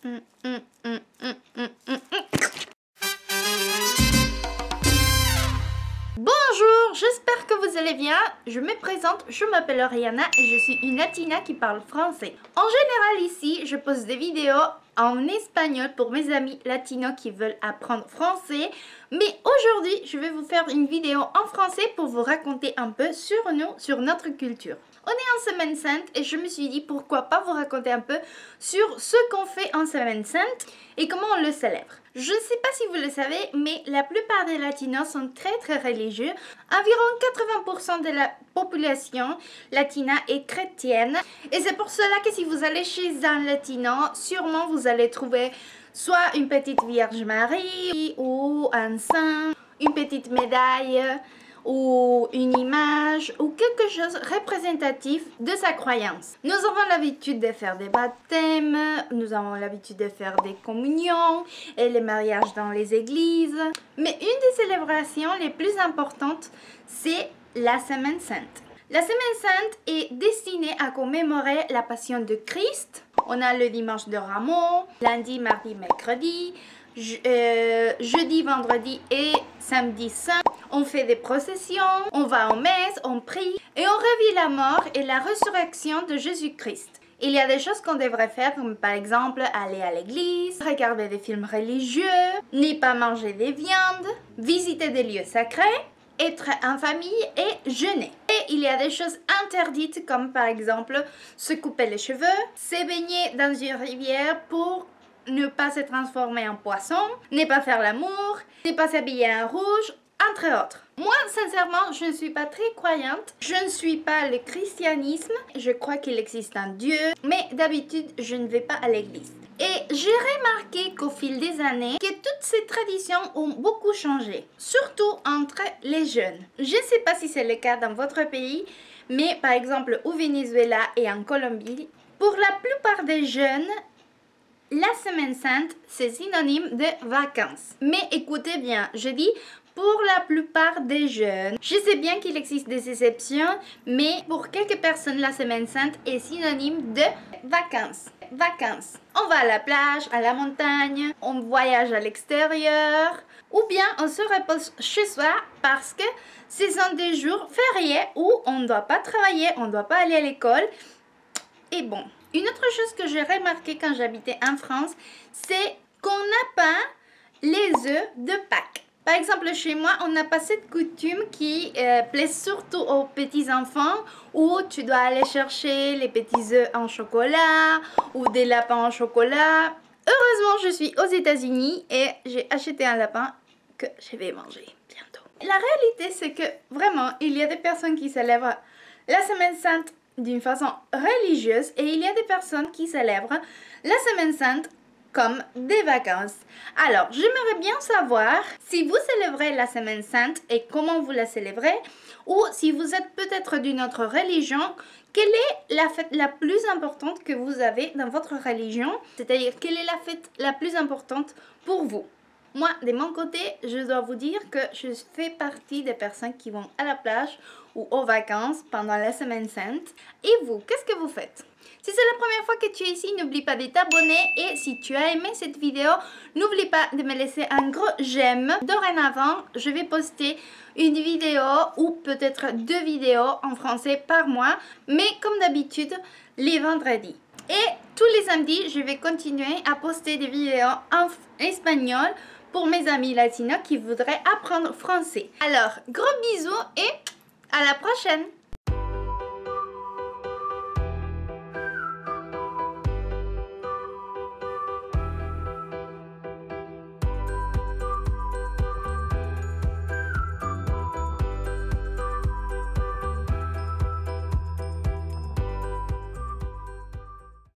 Bonjour, j'espère que vous allez bien. Je me présente, je m'appelle Oriana et je suis une latina qui parle français. En général ici, je poste des vidéos en espagnol pour mes amis latinos qui veulent apprendre français. Mais aujourd'hui, je vais vous faire une vidéo en français pour vous raconter un peu sur nous, sur notre culture. On est en Semaine Sainte et je me suis dit pourquoi pas vous raconter un peu sur ce qu'on fait en Semaine Sainte et comment on le célèbre. Je ne sais pas si vous le savez, mais la plupart des latinos sont très religieux. Environ 80% de la population latina est chrétienne. Et c'est pour cela que si vous allez chez un latino, sûrement vous allez trouver soit une petite Vierge Marie ou un saint, une petite médaille ou une image ou quelque chose représentatif de sa croyance. Nous avons l'habitude de faire des baptêmes, nous avons l'habitude de faire des communions et les mariages dans les églises. Mais une des célébrations les plus importantes, c'est la Semaine Sainte. La Semaine Sainte est destinée à commémorer la passion de Christ. On a le dimanche de Ramos, lundi, mardi, mercredi, jeudi, vendredi et samedi saint. On fait des processions, on va en messe, on prie et on revit la mort et la résurrection de Jésus-Christ. Il y a des choses qu'on devrait faire comme par exemple aller à l'église, regarder des films religieux, ne pas manger des viandes, visiter des lieux sacrés, être en famille et jeûner. Et il y a des choses interdites comme par exemple se couper les cheveux, se baigner dans une rivière pour ne pas se transformer en poisson, ne pas faire l'amour, ne pas s'habiller en rouge, entre autres. Moi, sincèrement, je ne suis pas très croyante. Je ne suis pas le christianisme. Je crois qu'il existe un Dieu. Mais d'habitude, je ne vais pas à l'église. Et j'ai remarqué qu'au fil des années, que toutes ces traditions ont beaucoup changé. Surtout entre les jeunes. Je ne sais pas si c'est le cas dans votre pays, mais par exemple au Venezuela et en Colombie, pour la plupart des jeunes, la Semaine Sainte, c'est synonyme de vacances. Mais écoutez bien, je dis pour la plupart des jeunes. Je sais bien qu'il existe des exceptions, mais pour quelques personnes, la Semaine Sainte est synonyme de vacances. Vacances. On va à la plage, à la montagne, on voyage à l'extérieur, ou bien on se repose chez soi parce que ce sont des jours fériés où on ne doit pas travailler, on ne doit pas aller à l'école. Et bon, une autre chose que j'ai remarqué quand j'habitais en France, c'est qu'on n'a pas les œufs de Pâques. Par exemple, chez moi, on n'a pas cette coutume qui plaît surtout aux petits-enfants où tu dois aller chercher les petits œufs en chocolat ou des lapins en chocolat. Heureusement, je suis aux États-Unis et j'ai acheté un lapin que je vais manger bientôt. La réalité, c'est que vraiment, il y a des personnes qui célèbrent la Semaine Sainte d'une façon religieuse et il y a des personnes qui célèbrent la Semaine Sainte comme des vacances. Alors, j'aimerais bien savoir si vous célébrez la Semaine Sainte et comment vous la célébrez, ou si vous êtes peut-être d'une autre religion, quelle est la fête la plus importante que vous avez dans votre religion, c'est-à-dire quelle est la fête la plus importante pour vous. Moi, de mon côté, je dois vous dire que je fais partie des personnes qui vont à la plage ou aux vacances pendant la Semaine Sainte. Et vous, qu'est-ce que vous faites? Si c'est la première fois que tu es ici, n'oublie pas de t'abonner et si tu as aimé cette vidéo, n'oublie pas de me laisser un gros j'aime. Dorénavant, je vais poster une vidéo ou peut-être 2 vidéos en français par mois, mais comme d'habitude, les vendredis. Et tous les samedis, je vais continuer à poster des vidéos en espagnol pour mes amis latinos qui voudraient apprendre français. Alors, gros bisous et à la prochaine!